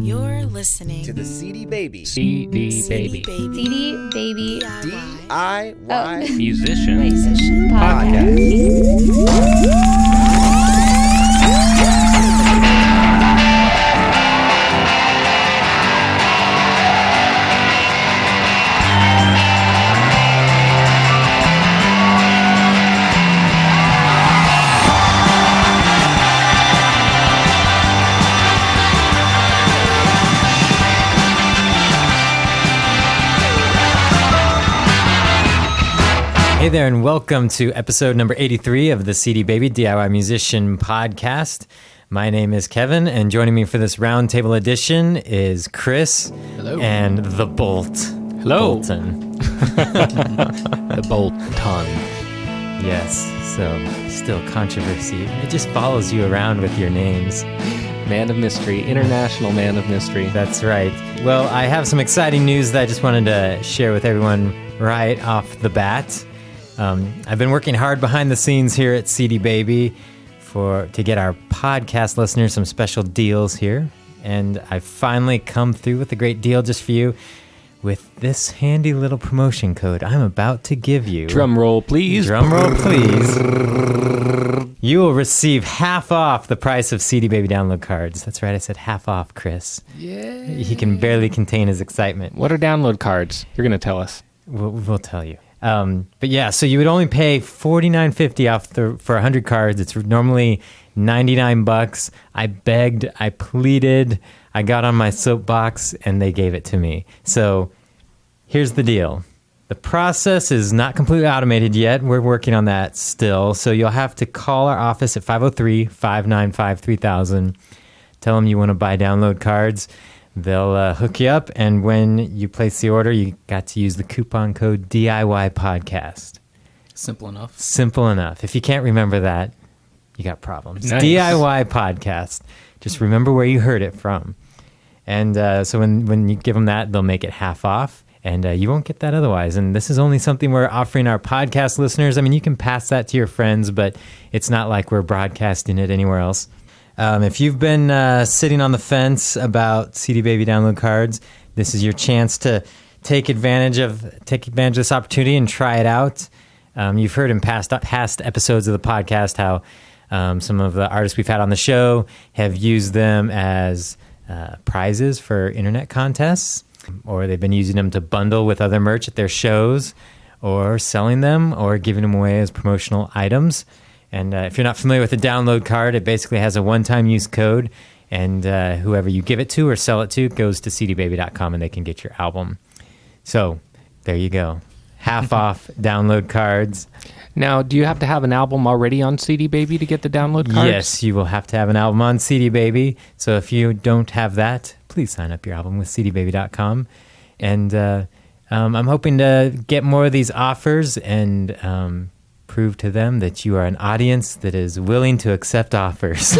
You're listening to the CD Baby CD Baby DIY Musician Podcast. Hey there, and welcome to episode number 83 of the CD Baby DIY Musician Podcast. My name is Kevin, and joining me for this Roundtable edition is Chris. Hello. And the Bolt. Hello. Bolton. The Bolton. Yes, so still controversy. It just follows you around with your names. Man of Mystery, International Man of Mystery. That's right. Well, I have some exciting news that I just wanted to share with everyone right off the bat. I've been working hard behind the scenes here at CD Baby to get our podcast listeners some special deals here. And I've finally come through with a great deal just for you with this handy little promotion code I'm about to give you. Drum roll, please. Drum roll, please. You will receive half off the price of CD Baby download cards. That's right, I said half off, Chris. Yeah. He can barely contain his excitement. What are download cards? You're going to tell us. We'll tell you. But yeah, so you would only pay $49.50 off for 100 cards. It's normally $99. I begged, I pleaded, I got on my soapbox, and they gave it to me. So here's the deal. The process is not completely automated yet. We're working on that still. So you'll have to call our office at 503-595-3000. Tell them you want to buy download cards. They'll hook you up, and when you place the order, you got to use the coupon code DIY Podcast. Simple enough. Simple enough. If you can't remember that, you got problems. Nice. DIY Podcast. Just remember where you heard it from. And so when you give them that, they'll make it half off, and you won't get that otherwise. And this is only something we're offering our podcast listeners. I mean, you can pass that to your friends, but it's not like we're broadcasting it anywhere else. If you've been sitting on the fence about CD Baby download cards, this is your chance to take advantage of this opportunity and try it out. You've heard in past episodes of the podcast how some of the artists we've had on the show have used them as prizes for internet contests, or they've been using them to bundle with other merch at their shows, or selling them, or giving them away as promotional items. And if you're not familiar with the download card, it basically has a one-time use code, and whoever you give it to or sell it to goes to cdbaby.com, and they can get your album. So there you go. Half off download cards. Now, do you have to have an album already on CD Baby to get the download cards? Yes, you will have to have an album on CD Baby. So if you don't have that, please sign up your album with cdbaby.com. And I'm hoping to get more of these offers and prove to them that you are an audience that is willing to accept offers.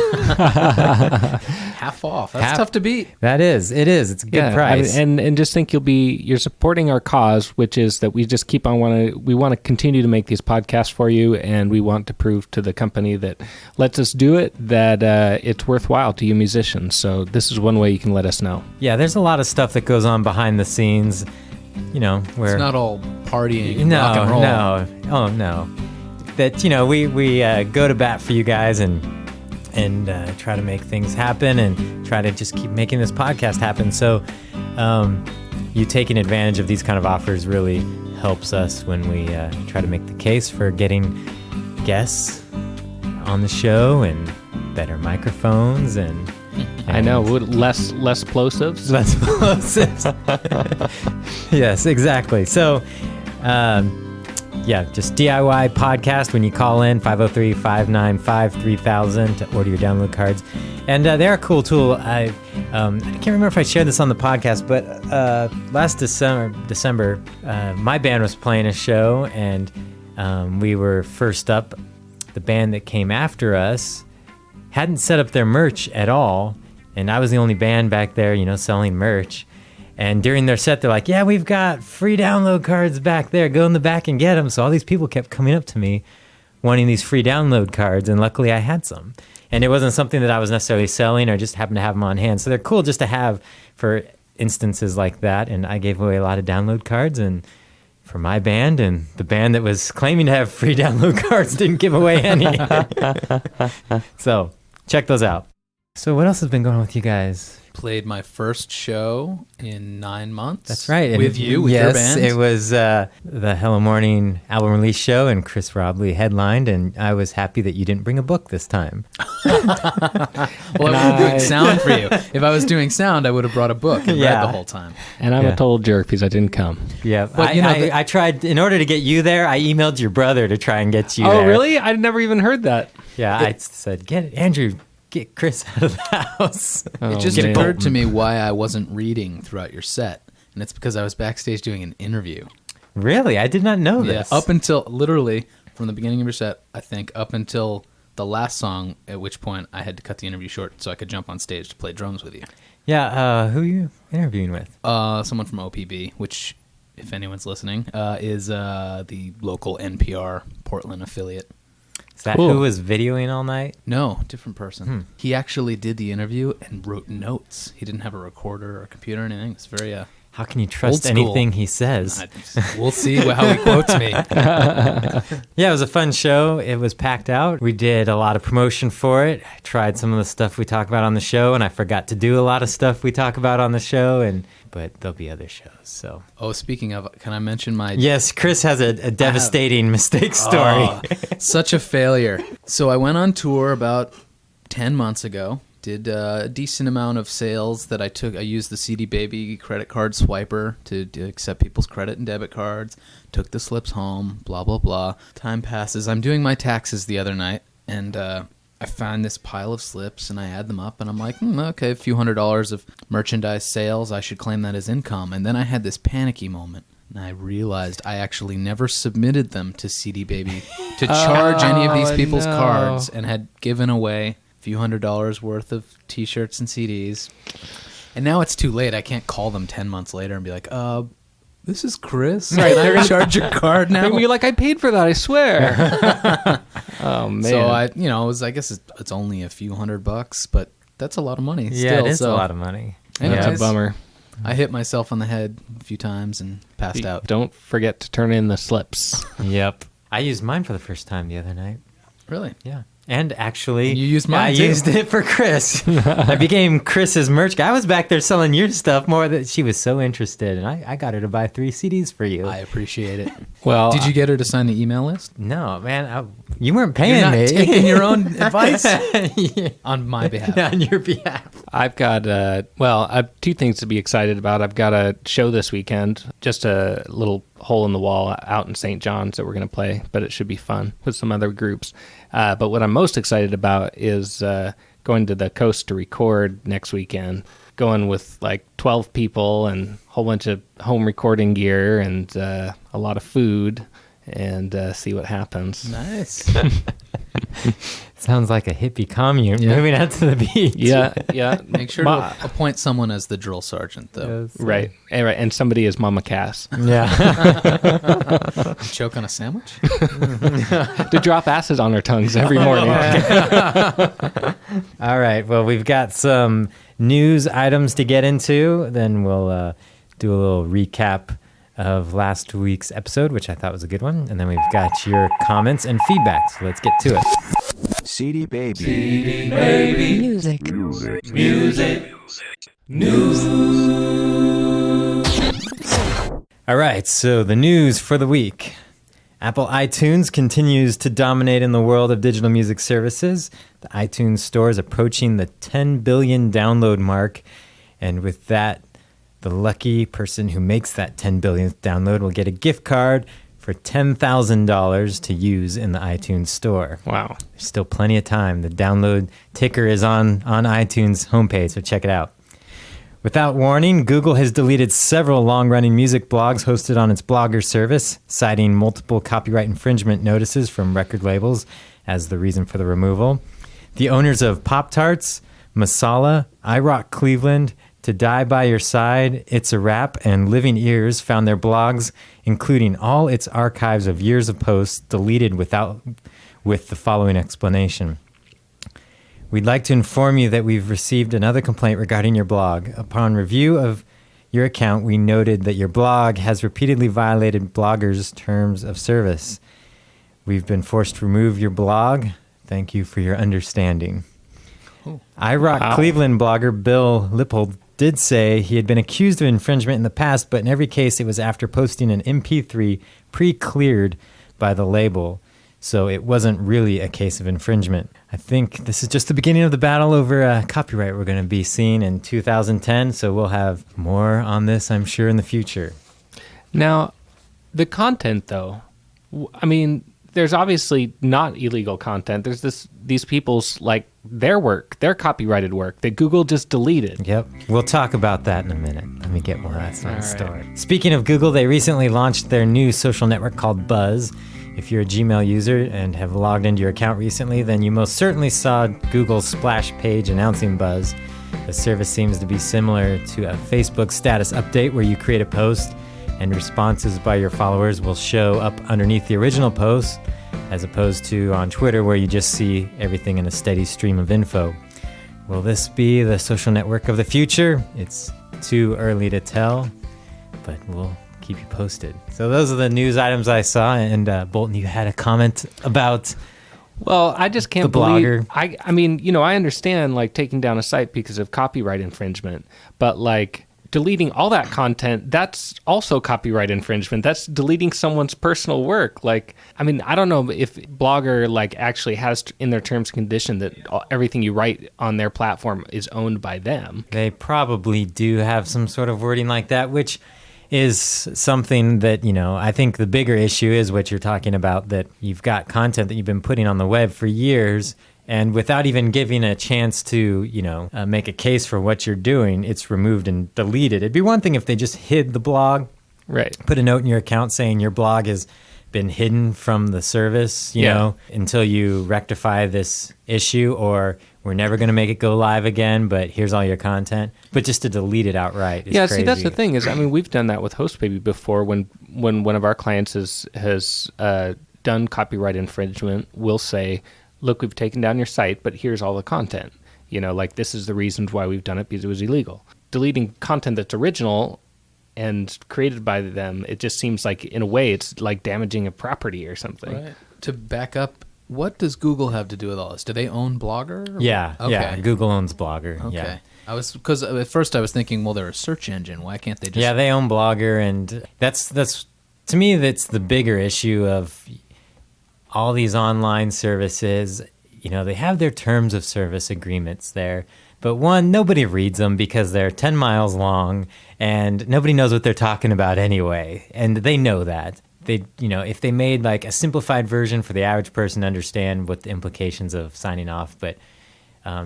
Half off. That's tough to beat. That is. It is. It's a good price. And just think you're supporting our cause, which is that we just we want to continue to make these podcasts for you, and we want to prove to the company that lets us do it that it's worthwhile to you musicians. So this is one way you can let us know. Yeah, there's a lot of stuff that goes on behind the snes, where it's not all partying and rock and roll. No. That, we go to bat for you guys and try to make things happen and try to just keep making this podcast happen. So you taking advantage of these kind of offers really helps us when we try to make the case for getting guests on the show and better microphones and I know, less plosives. Less plosives. Yes, exactly. So just DIY Podcast when you call in 503-595-3000 to order your download cards. And they're a cool tool. I can't remember if I shared this on the podcast, but last December, my band was playing a show, and we were first up. The band that came after us hadn't set up their merch at all, and I was the only band back there, selling merch. And during their set, they're like, yeah, we've got free download cards back there. Go in the back and get them. So all these people kept coming up to me wanting these free download cards, and luckily I had some. And it wasn't something that I was necessarily selling or just happened to have them on hand. So they're cool just to have for instances like that. And I gave away a lot of download cards and for my band, and the band that was claiming to have free download cards didn't give away any. So check those out. So what else has been going on with you guys? Played my first show in 9 months. That's right. With your band. Yes, it was the Hello Morning album release show, and Chris Robley headlined, and I was happy that you didn't bring a book this time. Well, I was doing sound for you. If I was doing sound, I would have brought a book and read the whole time. And I'm a total jerk because I didn't come. Yeah, but I tried, in order to get you there, I emailed your brother to try and get you there. Oh, really? I'd never even heard that. Yeah, I said, get Chris out of the house. It just occurred to me why I wasn't reading throughout your set, and it's because I was backstage doing an interview. Really? I did not know this. Yeah, up until literally from the beginning of your set, I think up until the last song, at which point I had to cut the interview short so I could jump on stage to play drums with you. Yeah, who are you interviewing with? Someone from OPB, which, if anyone's listening, is the local NPR Portland affiliate. Is that who was videoing all night? No, different person. He actually did the interview and wrote notes. He didn't have a recorder or a computer or anything. It's very how can you trust anything he says? We'll see how he quotes me. Yeah, it was a fun show. It was packed out. We did a lot of promotion for it. I tried some of the stuff we talk about on the show, and I forgot to do a lot of stuff we talk about on the show, but there'll be other shows. So. Oh, speaking of, can I mention my... Yes, Chris has a devastating mistake story. Such a failure. So I went on tour about 10 months ago. Did a decent amount of sales that I used the CD Baby credit card swiper to accept people's credit and debit cards. Took the slips home, blah, blah, blah. Time passes. I'm doing my taxes the other night, and I found this pile of slips, and I add them up, and I'm like, okay, a few $100s of merchandise sales. I should claim that as income. And then I had this panicky moment, and I realized I actually never submitted them to CD Baby to charge any of these people's cards, and had given away few $100s worth of T-shirts and CDs, and now it's too late. I can't call them 10 months later and be like, this is Chris. Right, they're gonna charge your card now. They're gonna be like, I paid for that, I swear. Oh man. So I guess it's only a few $100, but that's a lot of money. Yeah, still, it is a lot of money. That's a bummer. I hit myself on the head a few times and passed out. Don't forget to turn in the slips. Yep. I used mine for the first time the other night. Really? Yeah. And actually, you used mine I too. used it for Chris. I became Chris's merch guy. I was back there selling your stuff more than she was so interested, and I got her to buy 3 CDs for you. I appreciate it. Well, did you get her to sign the email list? No, man, you weren't paying You're not me. taking your own advice Yeah. on my behalf. On your behalf. I've got I have 2 things to be excited about. I've got a show this weekend, just a little hole in the wall out in St. John's that we're going to play, but it should be fun with some other groups. But what I'm most excited about is going to the coast to record next weekend, going with like 12 people and a whole bunch of home recording gear and a lot of food, and see what happens. Nice. Sounds like a hippie commune moving out to the beach. Yeah. Make sure to appoint someone as the drill sergeant, though. Yes. Right. And somebody is Mama Cass. Yeah. Choke on a sandwich? To drop acid on our tongues every morning. All right. Well, we've got some news items to get into. Then we'll do a little recap of last week's episode, which I thought was a good one. And then we've got your comments and feedback. So let's get to it. CD Baby. CD Baby. Music. News. All right. So the news for the week. Apple iTunes continues to dominate in the world of digital music services. The iTunes Store is approaching the 10 billion download mark. And with that, the lucky person who makes that 10 billionth download will get a gift card for $10,000 to use in the iTunes Store. Wow. There's still plenty of time. The download ticker is on iTunes homepage, so check it out. Without warning, Google has deleted several long-running music blogs hosted on its Blogger service, citing multiple copyright infringement notices from record labels as the reason for the removal. The owners of Pop-Tarts, Masala, iRock Cleveland, To Die By Your Side, It's a Rap, and Living Ears found their blogs, including all its archives of years of posts, deleted with the following explanation. We'd like to inform you that we've received another complaint regarding your blog. Upon review of your account, we noted that your blog has repeatedly violated bloggers' terms of service. We've been forced to remove your blog. Thank you for your understanding. iRock Cleveland blogger Bill Lippold did say he had been accused of infringement in the past, but in every case it was after posting an MP3 pre-cleared by the label. So it wasn't really a case of infringement. I think this is just the beginning of the battle over copyright we're going to be seeing in 2010, so we'll have more on this, I'm sure, in the future. Now, the content, though, I mean, there's obviously not illegal content. There's these people's, like, their work, their copyrighted work that Google just deleted. Yep. We'll talk about that in a minute. Let me get more of that story. Speaking of Google, they recently launched their new social network called Buzz. If you're a Gmail user and have logged into your account recently, then you most certainly saw Google's splash page announcing Buzz. The service seems to be similar to a Facebook status update where you create a post and responses by your followers will show up underneath the original post, as opposed to on Twitter where you just see everything in a steady stream of info. Will this be the social network of the future? It's too early to tell, but we'll keep you posted. So those are the news items I saw, and Bolton, you had a comment about... Well, I just can't the blogger. believe... I mean, you know, I understand, like, taking down a site because of copyright infringement, but, like, deleting all that content, that's also copyright infringement. That's deleting someone's personal work. Like, I mean, I don't know if Blogger, like, actually has in their terms and condition that everything you write on their platform is owned by them. They probably do have some sort of wording like that, which is something that, you know, I think the bigger issue is what you're talking about, that you've got content that you've been putting on the web for years, and without even giving a chance to, you know, make a case for what you're doing, it's removed and deleted. It'd be one thing if they just hid the blog, right? Put a note in your account saying your blog has been hidden from the service, you know, until you rectify this issue, or we're never going to make it go live again, but here's all your content. But just to delete it outright is crazy. See, that's the thing is, I mean, we've done that with HostBaby before. When one of our clients has done copyright infringement, we'll say, look, we've taken down your site, but here's all the content. You know, like, this is the reasons why we've done it, because it was illegal. Deleting content that's original and created by them, it just seems like, in a way, it's like damaging a property or something. Right. To back up, what does Google have to do with all this? Do they own Blogger? Yeah, okay. Yeah. Google owns Blogger. Okay. Yeah. Because at first I was thinking, well, they're a search engine. Why can't they just... Yeah, they own Blogger, and that's to me, that's the bigger issue of all these online services. You know, they have their terms of service agreements there, but one, nobody reads them because they're 10 miles long, and nobody knows what they're talking about anyway, and they know that. They, you know, if they made like a simplified version for the average person to understand what the implications of signing off, but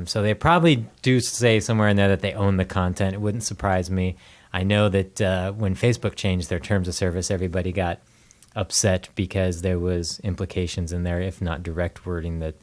so they probably do say somewhere in there that they own the content. It wouldn't surprise me. I know that when Facebook changed their terms of service, everybody got upset because there was implications in there, if not direct wording, that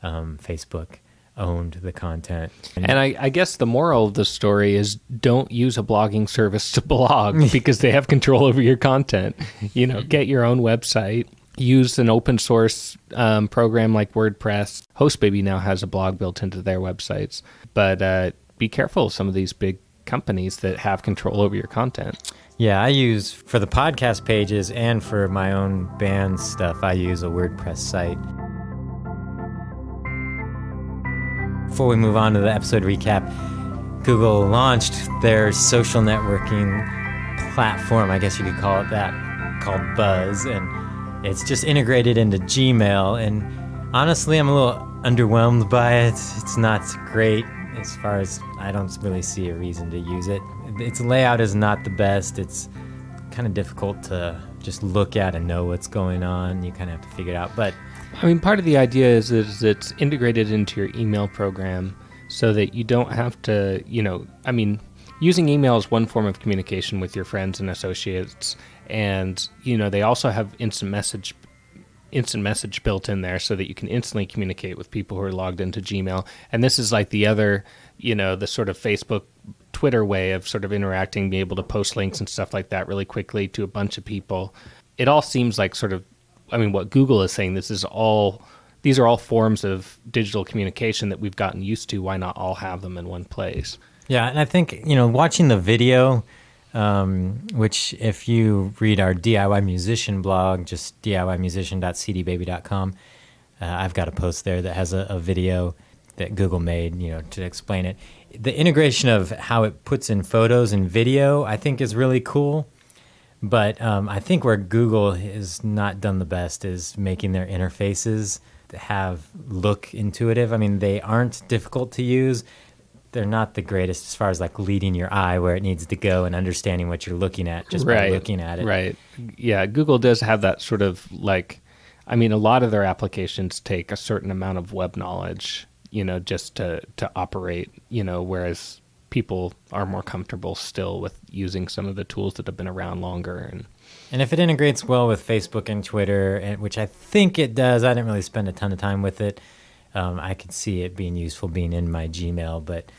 Facebook owned the content. And I guess the moral of the story is, don't use a blogging service to blog because they have control over your content. You know, get your own website. Use an open source program like WordPress. HostBaby now has a blog built into their websites. But be careful of some of these big companies that have control over your content. Yeah, I use, for the podcast pages and for my own band stuff, I use a WordPress site. Before we move on to the episode recap, Google launched their social networking platform, I guess you could call it that, called Buzz, and it's just integrated into Gmail, and honestly, I'm a little underwhelmed by it. It's not great as far as, I don't really see a reason to use it. Its layout is not the best. It's kind of difficult to just look at and know what's going on. You kind of have to figure it out, but I mean, part of the idea is it's integrated into your email program so that you don't have to, you know, I mean, using email is one form of communication with your friends and associates, and, you know, they also have instant message built in there so that you can instantly communicate with people who are logged into Gmail. And this is like the other, you know, the sort of Facebook, Twitter way of sort of interacting, being able to post links and stuff like that really quickly to a bunch of people. It all seems like sort of, I mean, what Google is saying, this is all these are all forms of digital communication that we've gotten used to. Why not all have them in one place? Yeah, and I think, watching the video, which if you read our DIY musician blog, just diymusician.cdbaby.com, I've got a post there that has a video that Google made, to explain it. The integration of how it puts in photos and video, I think, is really cool. But I think where Google has not done the best is making their interfaces look intuitive. I mean, they aren't difficult to use. They're not the greatest as far as like leading your eye where it needs to go and understanding what you're looking at just by looking at it. Right. Yeah, Google does have that sort of a lot of their applications take a certain amount of web knowledge, just to operate, whereas people are more comfortable still with using some of the tools that have been around longer. And if it integrates well with Facebook and Twitter, which I think it does, I didn't really spend a ton of time with it. I could see it being useful being in my Gmail, but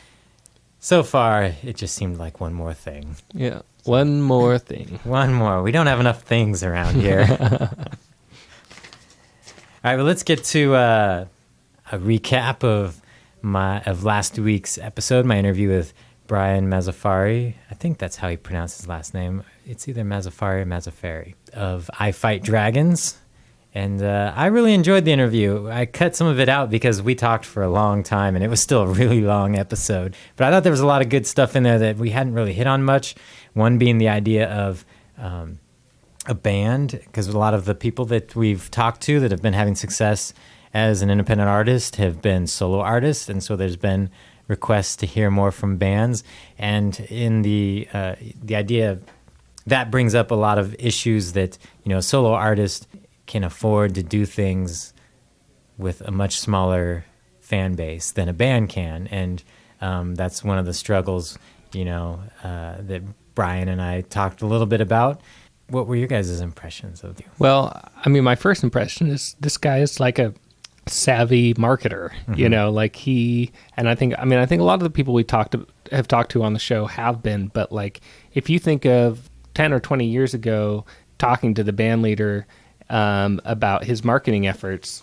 so far it just seemed like one more thing. Yeah, one more thing. One more. We don't have enough things around here. All right, well, let's get to a recap of last week's episode, my interview with Brian Mazzafari. I think that's how he pronounced his last name. It's either Mazzafari or Mazzafari of I Fight Dragons. And I really enjoyed the interview. I cut some of it out because we talked for a long time, and it was still a really long episode. But I thought there was a lot of good stuff in there that we hadn't really hit on much. One being the idea of a band, because a lot of the people that we've talked to that have been having success as an independent artist have been solo artists, and so there's been requests to hear more from bands. And in the idea, that brings up a lot of issues that, a solo artist can afford to do things with a much smaller fan base than a band can. And that's one of the struggles, that Brian and I talked a little bit about. What were your guys' impressions of you? Well, my first impression is this guy is like a savvy marketer, and I think a lot of the people we have talked to on the show have been, but if you think of 10 or 20 years ago, talking to the band leader about his marketing efforts,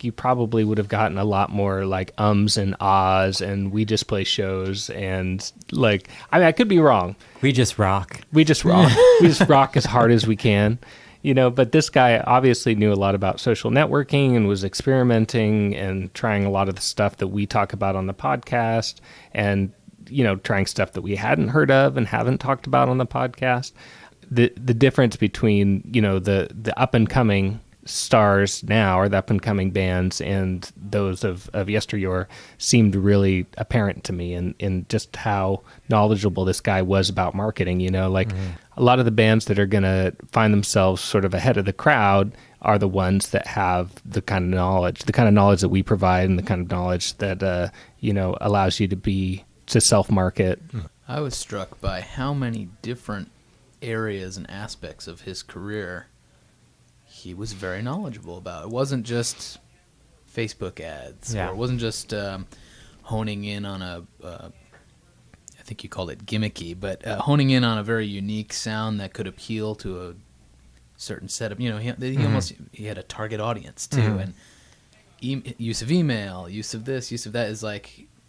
you probably would have gotten a lot more ums and ahs and we just play shows and I could be wrong. We just rock. We just rock. We just rock as hard as we can. But this guy obviously knew a lot about social networking and was experimenting and trying a lot of the stuff that we talk about on the podcast and, trying stuff that we hadn't heard of and haven't talked about on the podcast. The difference between, the up and coming stars now, or the up and coming bands, and those of yesteryear seemed really apparent to me in just how knowledgeable this guy was about marketing. A lot of the bands that are going to find themselves sort of ahead of the crowd are the ones that have the kind of knowledge that we provide, and the kind of knowledge that allows you to self-market. I was struck by how many different areas and aspects of his career he was very knowledgeable about. It wasn't just Facebook ads, or it wasn't just honing in on I think you called it gimmicky, but honing in on a very unique sound that could appeal to a certain set of, he had a target audience too, and use of email, use of this, use of that is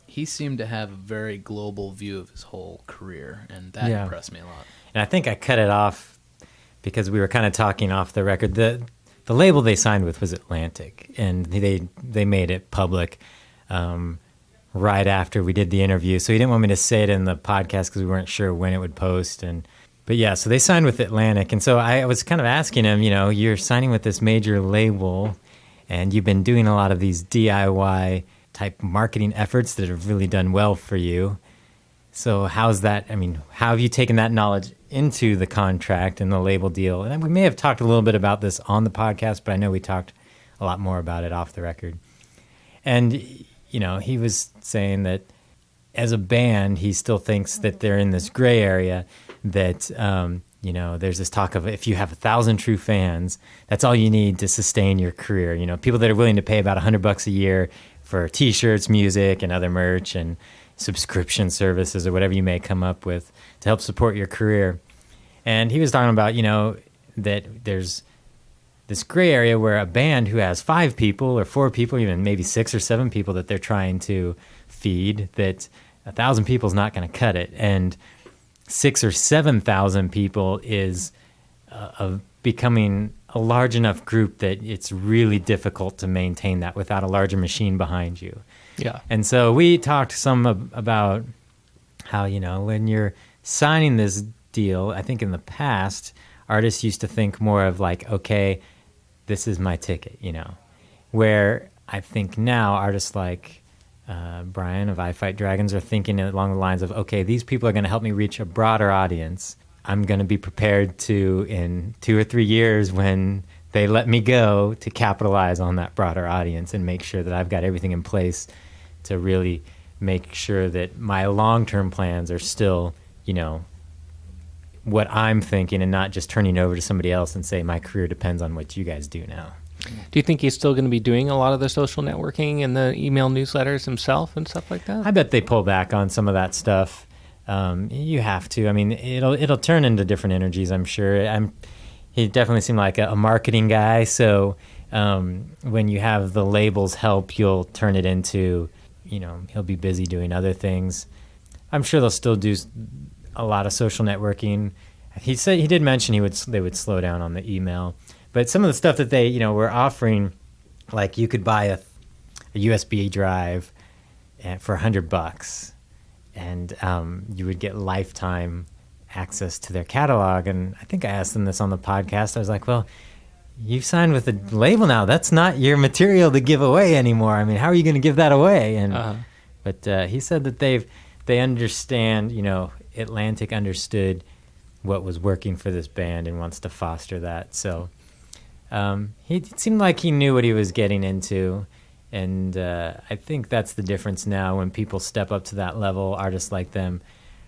he seemed to have a very global view of his whole career, and that impressed me a lot. And I think I cut it off because we were kind of talking off the record. The label they signed with was Atlantic, and they made it public right after we did the interview. So he didn't want me to say it in the podcast because we weren't sure when it would post. But yeah, so they signed with Atlantic. And so I was kind of asking him, you're signing with this major label, and you've been doing a lot of these DIY type marketing efforts that have really done well for you. So how's that? How have you taken that knowledge into the contract and the label deal? And we may have talked a little bit about this on the podcast, but I know we talked a lot more about it off the record. And, he was saying that as a band, he still thinks that they're in this gray area that, there's this talk of if you have 1,000 true fans, that's all you need to sustain your career. People that are willing to pay about $100 a year for T-shirts, music, and other merch, and subscription services or whatever you may come up with to help support your career. And he was talking about, that there's this gray area where a band who has 5 people or 4 people, even maybe 6 or 7 people that they're trying to feed, that 1,000 people is not going to cut it. And 6 or 7,000 people is becoming a large enough group that it's really difficult to maintain that without a larger machine behind you. Yeah. And so we talked some about how, when you're signing this deal, I think in the past, artists used to think more of like, okay, this is my ticket, where I think now artists like Brian of I Fight Dragons are thinking along the lines of, okay, these people are going to help me reach a broader audience. I'm going to be prepared to, in 2 or 3 years when they let me go, to capitalize on that broader audience and make sure that I've got everything in place to really make sure that my long-term plans are still, what I'm thinking, and not just turning over to somebody else and say my career depends on what you guys do now. Do you think he's still going to be doing a lot of the social networking and the email newsletters himself and stuff like that? I bet they pull back on some of that stuff. You have to. I mean, it'll turn into different energies, I'm sure. He definitely seemed like a marketing guy, so when you have the labels help, you'll turn it into, he'll be busy doing other things. I'm sure they'll still do a lot of social networking. He did mention they would slow down on the email, but some of the stuff that they were offering, like you could buy a USB drive for $100, and you would get lifetime access to their catalog. And I think I asked them this on the podcast. I was like, well, you've signed with a label now. That's not your material to give away anymore. I mean, how are you going to give that away? And but he said that they understand, Atlantic understood what was working for this band and wants to foster that. So it seemed like he knew what he was getting into. And I think that's the difference now when people step up to that level. Artists like them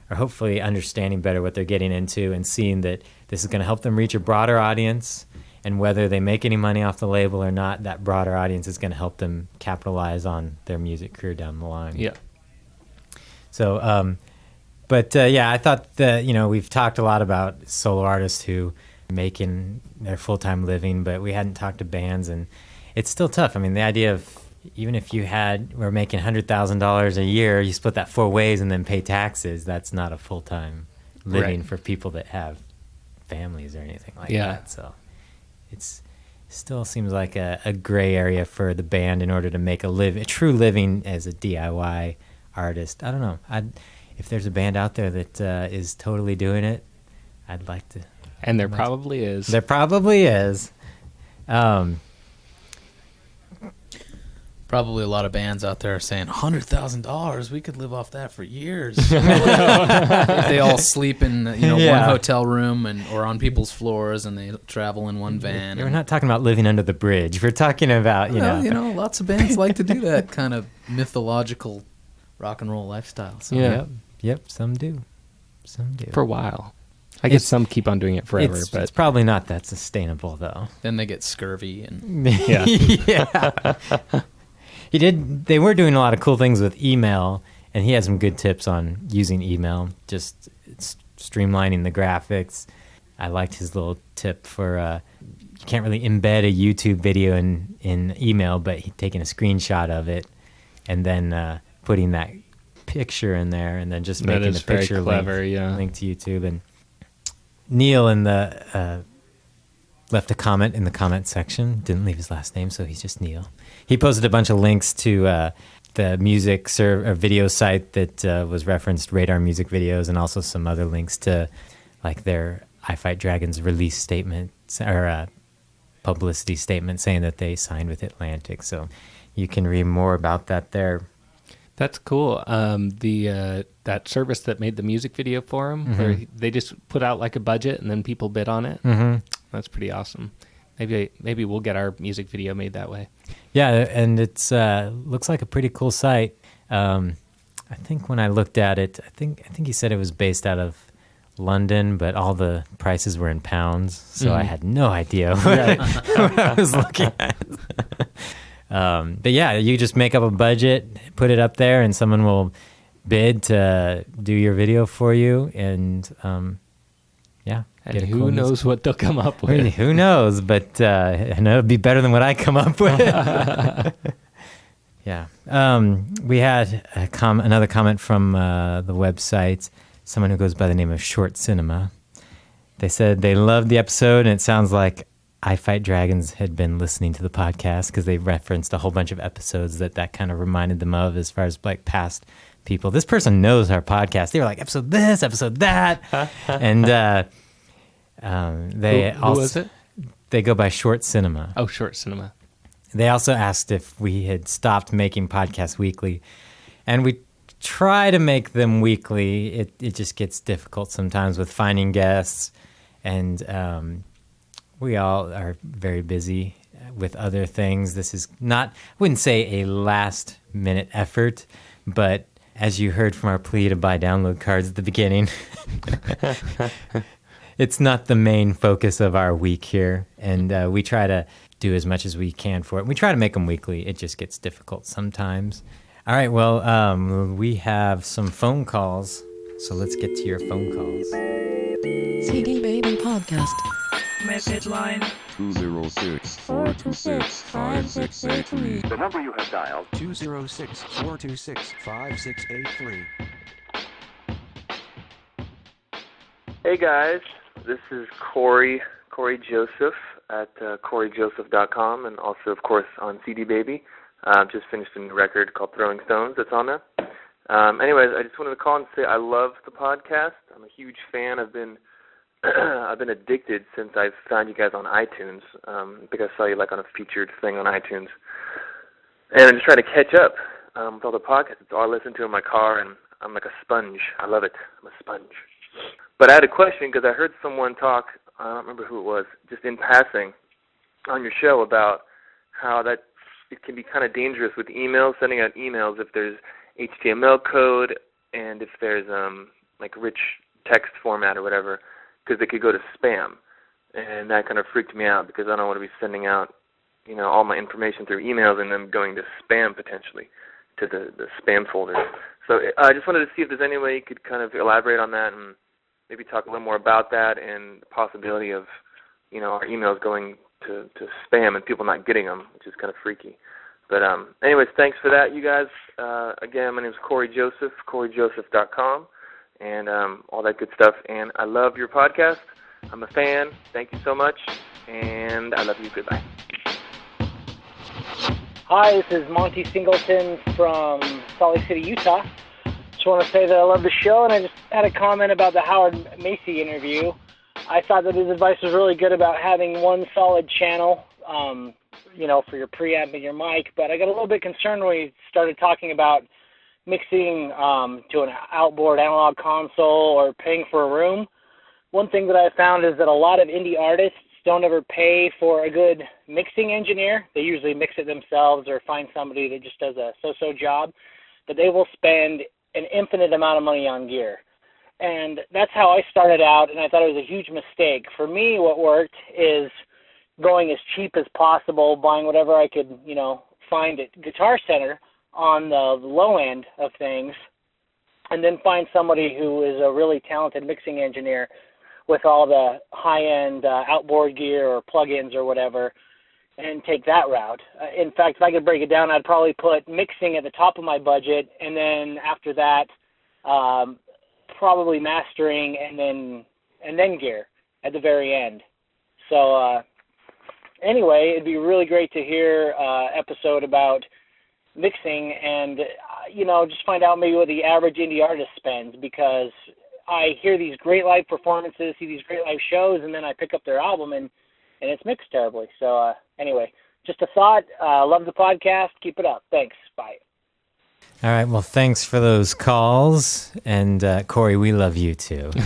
are hopefully understanding better what they're getting into and seeing that this is going to help them reach a broader audience. And whether they make any money off the label or not, that broader audience is going to help them capitalize on their music career down the line. Yeah. So, I thought that, we've talked a lot about solo artists who are making their full-time living, but we hadn't talked to bands, and it's still tough. I mean, the idea of, even if we're making $100,000 a year, you split that 4 ways and then pay taxes, that's not a full-time living for people that have families or anything like that. So it still seems like a gray area for the band in order to make a true living as a DIY artist. I don't know. If there's a band out there that is totally doing it, I'd like to. And there probably is. There probably is. Probably a lot of bands out there are saying, $100,000, we could live off that for years. If they all sleep in one hotel room or on people's floors, and they travel in one van. We're not talking about living under the bridge. We're talking about, lots of bands like to do that kind of mythological rock and roll lifestyle. So. Yeah. Yep, some do. For a while. I guess some keep on doing it forever, but it's probably not that sustainable, though. Then they get scurvy and yeah. They were doing a lot of cool things with email, and he has some good tips on using email, just streamlining the graphics. I liked his little tip for you can't really embed a YouTube video in email, but taking a screenshot of it and then putting that picture in there, and then just making the picture link to YouTube. And Neil left a comment in the comment section. Didn't leave his last name, so he's just Neil. He posted a bunch of links to the music video site that was referenced, Radar Music Videos, and also some other links to like their I Fight Dragons release statement or publicity statement saying that they signed with Atlantic. So you can read more about that there. That's cool. That service that made the music video for him, where they just put out like a budget and then people bid on it. Mm-hmm. That's pretty awesome. Maybe we'll get our music video made that way. Yeah, and it's looks like a pretty cool site. I think when I looked at it, I think he said it was based out of London, but all the prices were in pounds, so I had no idea what I was looking at. But yeah, you just make up a budget, put it up there, and someone will bid to do your video for you. And Yeah. And get a who cool music. knows what they'll come up I mean, with. who knows? But I know it'd be better than what I come up with. Yeah. We had another comment from the website, someone who goes by the name of Short Cinema. They said they loved the episode, and it sounds like I Fight Dragons had been listening to the podcast because they referenced a whole bunch of episodes that kind of reminded them of as far as like past people. This person knows our podcast. They were like, episode this, episode that. And they Who also, was it? They go by Short Cinema. Oh, Short Cinema. They also asked if we had stopped making podcasts weekly, and we try to make them weekly. It just gets difficult sometimes with finding guests, and we all are very busy with other things. This is not, I wouldn't say a last minute effort, but as you heard from our plea to buy download cards at the beginning, it's not the main focus of our week here, and we try to do as much as we can for it. We try to make them weekly. It just gets difficult sometimes. All right, well, we have some phone calls, so let's get to your phone calls. CD Baby Podcast. Message line 206-426-5683. The number you have dialed 206-426-5683. Hey guys, this is Corey Joseph at CoreyJoseph.com, and also, of course, on CD Baby. Just finished a new record called Throwing Stones that's on there. Anyways, I just wanted to call and say I love the podcast. I'm a huge fan. I've been addicted since I found you guys on iTunes. I think I saw you like on a featured thing on iTunes. And I'm just trying to catch up with all the podcasts. It's all I listen to in my car, and I'm like a sponge. I love it. I'm a sponge. But I had a question because I heard someone talk, I don't remember who it was, just in passing on your show about how that it can be kind of dangerous with emails, sending out emails if there's HTML code and if there's like rich text format or whatever, because it could go to spam. And that kind of freaked me out because I don't want to be sending out, all my information through emails and then going to spam potentially, to the spam folder. So I just wanted to see if there's any way you could kind of elaborate on that and maybe talk a little more about that and the possibility of, our emails going to spam and people not getting them, which is kind of freaky. But anyways, thanks for that, you guys. Again, my name is Corey Joseph, CoreyJoseph.com, and all that good stuff. And I love your podcast. I'm a fan. Thank you so much, and I love you. Goodbye. Hi, this is Monty Singleton from Salt Lake City, Utah. Just want to say that I love the show, and I just had a comment about the Howard Macy interview. I thought that his advice was really good about having one solid channel, for your preamp and your mic, but I got a little bit concerned when he started talking about mixing to an outboard analog console or paying for a room. One thing that I found is that a lot of indie artists don't ever pay for a good mixing engineer. They usually mix it themselves or find somebody that just does a so-so job, but they will spend an infinite amount of money on gear. And that's how I started out, and I thought it was a huge mistake. For me, what worked is going as cheap as possible, buying whatever I could, find at Guitar Center on the low end of things, and then find somebody who is a really talented mixing engineer with all the high-end outboard gear or plugins or whatever, and take that route. In fact, if I could break it down, I'd probably put mixing at the top of my budget, and then after that, probably mastering and then gear at the very end. So anyway, it'd be really great to hear episode about mixing and just find out maybe what the average indie artist spends, because I hear these great live performances, see these great live shows, and then I pick up their album and it's mixed terribly. So anyway, just a thought. Love the podcast. Keep it up. Thanks. Bye. All right, well, thanks for those calls. And Corey, we love you too. Do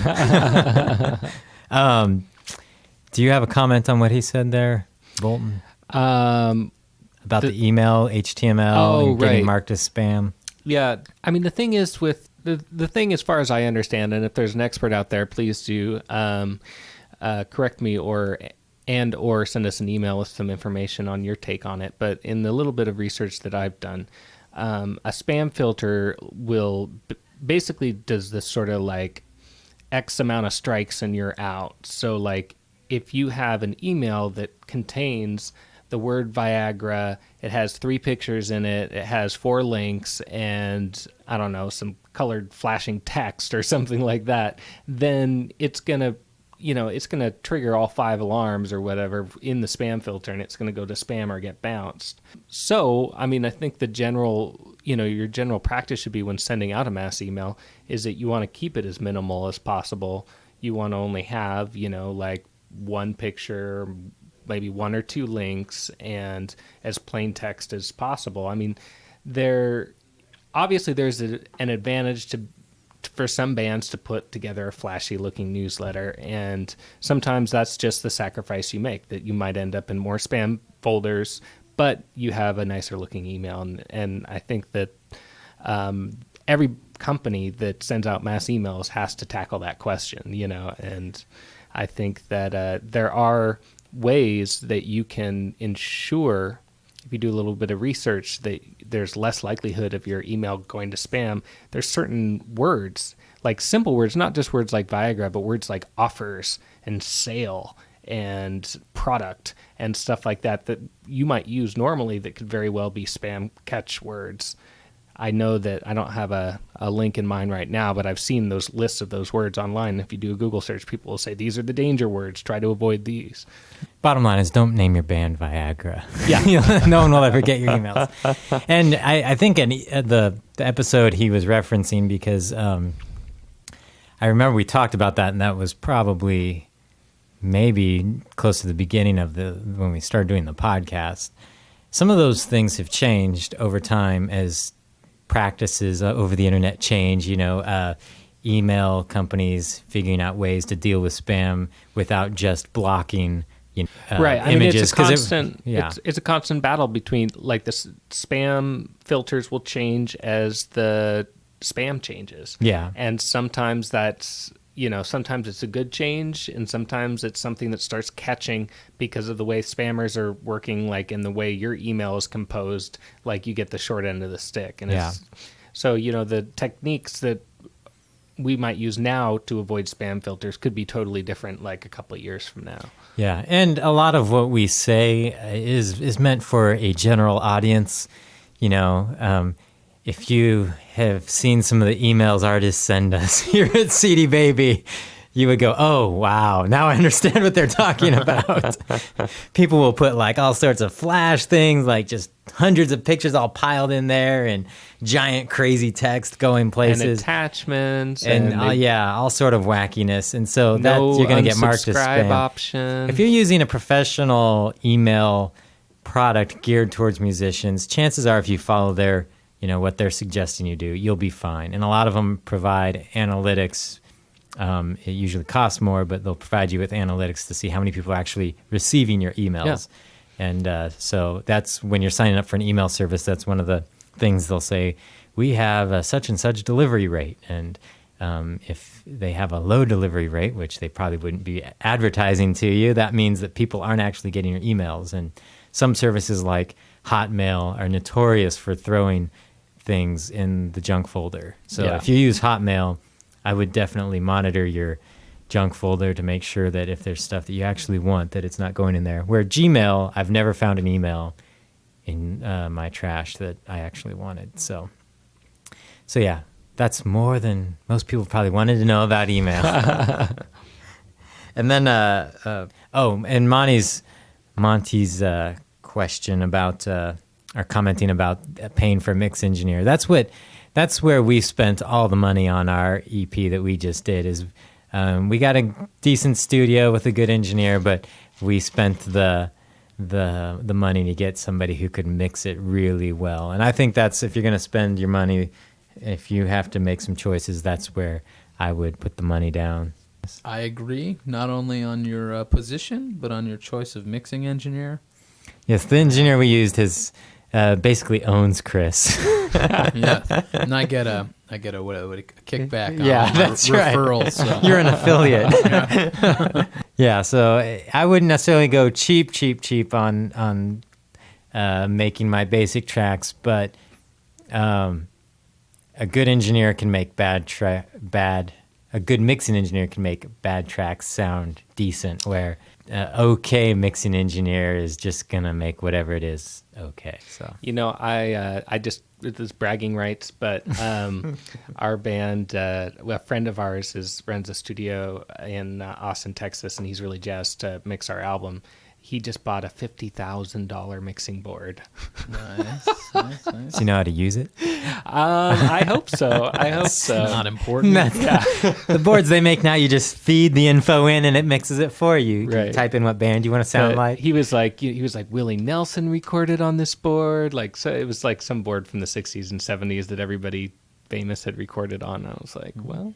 you have a comment on what he said there, Bolton? About the email, HTML, and getting marked as spam? Yeah, I mean, the thing is with the thing, as far as I understand, and if there's an expert out there, please do correct me or send us an email with some information on your take on it. But in the little bit of research that I've done, a spam filter will basically does this sort of like X amount of strikes and you're out. So like if you have an email that contains the word Viagra, it has 3 pictures in it, it has 4 links, and I don't know, some colored flashing text or something like that, then it's going to, it's going to trigger all 5 alarms or whatever in the spam filter, and it's going to go to spam or get bounced. So, I mean, I think the general, your general practice should be when sending out a mass email is that you want to keep it as minimal as possible. You want to only have, like 1 picture, maybe 1 or 2 links, and as plain text as possible. I mean, obviously there's an advantage for some bands to put together a flashy looking newsletter, and sometimes that's just the sacrifice you make, that you might end up in more spam folders, but you have a nicer looking email. And I think that every company that sends out mass emails has to tackle that question, and I think that there are ways that you can ensure, if you do a little bit of research, that there's less likelihood of your email going to spam. There's certain words, like simple words, not just words like Viagra, but words like offers and sale and product and stuff like that you might use normally that could very well be spam catchwords. I know that I don't have a link in mind right now, but I've seen those lists of those words online. If you do a Google search, people will say, these are the danger words. Try to avoid these. Bottom line is, don't name your band Viagra. Yeah. No one will ever get your emails. And I think the episode he was referencing, because I remember we talked about that, and that was probably maybe close to the beginning of when we started doing the podcast. Some of those things have changed over time as practices over the internet change, email companies figuring out ways to deal with spam without just blocking right. I images. mean, it's a constant, it's a constant battle between, like, the spam filters will change as the spam changes. Yeah. And sometimes that's, sometimes it's a good change, and sometimes it's something that starts catching because of the way spammers are working, like in the way your email is composed, like you get the short end of the stick. And so, the techniques that we might use now to avoid spam filters could be totally different like a couple of years from now. Yeah, and a lot of what we say is meant for a general audience. If you have seen some of the emails artists send us here at CD Baby, you would go, oh, wow, now I understand what they're talking about. People will put like all sorts of flash things, like just hundreds of pictures all piled in there, and giant crazy text going places. And attachments. And all sort of wackiness. And so you're going to get marked as spam. Option. If you're using a professional email product geared towards musicians, chances are if you follow their what they're suggesting you do, you'll be fine. And a lot of them provide analytics. It usually costs more, but they'll provide you with analytics to see how many people are actually receiving your emails. Yeah. And so that's when you're signing up for an email service, that's one of the things they'll say, we have a such and such delivery rate. And if they have a low delivery rate, which they probably wouldn't be advertising to you, that means that people aren't actually getting your emails. And some services like Hotmail are notorious for throwing things in the junk folder. So if you use Hotmail, I would definitely monitor your junk folder to make sure that if there's stuff that you actually want, that it's not going in there. Where Gmail, I've never found an email in my trash that I actually wanted. So yeah, that's more than most people probably wanted to know about email. And then, and Monty's question about are commenting about paying for a mix engineer. That's where we spent all the money on our EP that we just did. Is we got a decent studio with a good engineer, but we spent the money to get somebody who could mix it really well. And I think that's, if you're going to spend your money, if you have to make some choices, that's where I would put the money down. I agree, not only on your position, but on your choice of mixing engineer. Yes, the engineer we used basically owns Chris. Yeah, and I get a kickback. Yeah, on that's referral, right. So. You're an affiliate. Yeah, so I wouldn't necessarily go cheap on making my basic tracks, but a good engineer can make bad a good mixing engineer can make bad tracks sound decent, where okay mixing engineer is just gonna make whatever it is okay. So I just, this bragging rights, but our band, a friend of ours runs a studio in Austin, Texas, and he's really jazzed to mix our album. He just bought a $50,000 mixing board. Nice. Do you know how to use it? I hope so. Not important. The boards they make now, you just feed the info in and it mixes it for you. You Right. type in what band you want to sound But like. he was like Willie Nelson recorded on this board. Like, so it was like some board from the 60s and 70s that everybody famous had recorded on. I was like, well,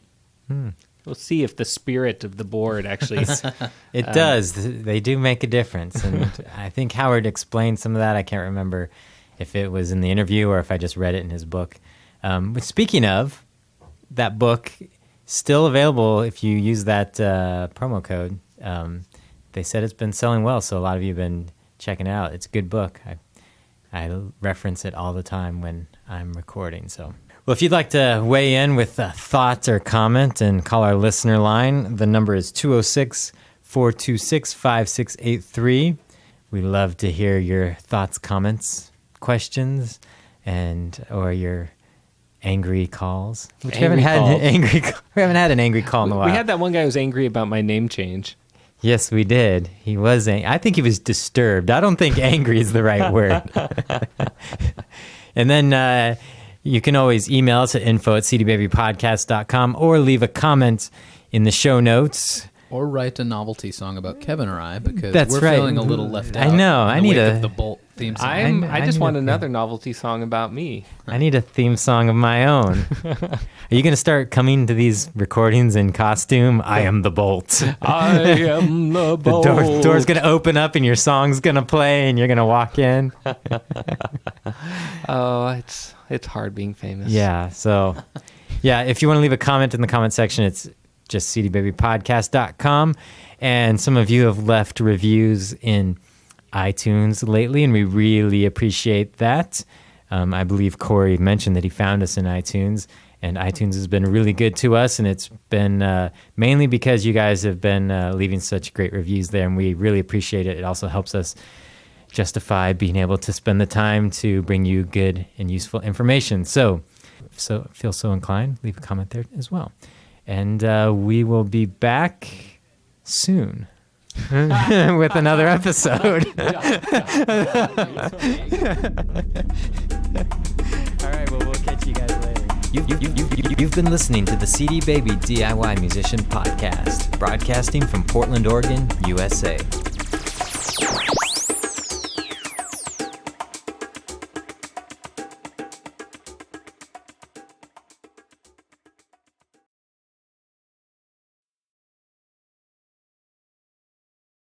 we'll see if the spirit of the board actually. It does. They do make a difference. And I think Howard explained some of that. I can't remember if it was in the interview or if I just read it in his book. But speaking of, that book, still available if you use that promo code. They said it's been selling well, so a lot of you have been checking it out. It's a good book. I reference it all the time when I'm recording. So, well, if you'd like to weigh in with a thought or comment and call our listener line, the number is 206-426-5683. We love to hear your thoughts, comments, questions, or your angry calls. Which we haven't had an angry call in a while. We had that one guy who was angry about my name change. Yes, we did. He was I think he was disturbed. I don't think angry is the right word. And then you can always email us at info@cdbabypodcast.com or leave a comment in the show notes. Or write a novelty song about Kevin or I, because That's we're right. feeling a little left out. I know. in I the need wake a- of the Bolt theme song. I just need want a- another novelty song about me. I need a theme song of my own. Are you going to start coming to these recordings in costume? I am the Bolt. I am the bolt. The door's going to open up and your song's going to play and you're going to walk in. Oh, it's hard being famous. Yeah. So, yeah, if you want to leave a comment in the comment section, it's just cdbabypodcast.com. And some of you have left reviews in iTunes lately, and we really appreciate that. I believe Corey mentioned that he found us in iTunes, and iTunes has been really good to us, and it's been mainly because you guys have been leaving such great reviews there, and we really appreciate it. It also helps us justify being able to spend the time to bring you good and useful information. So feel so inclined, leave a comment there as well. And we will be back soon with another episode. All right, well, we'll catch you guys later. You've been listening to the CD Baby DIY Musician Podcast, broadcasting from Portland, Oregon, USA.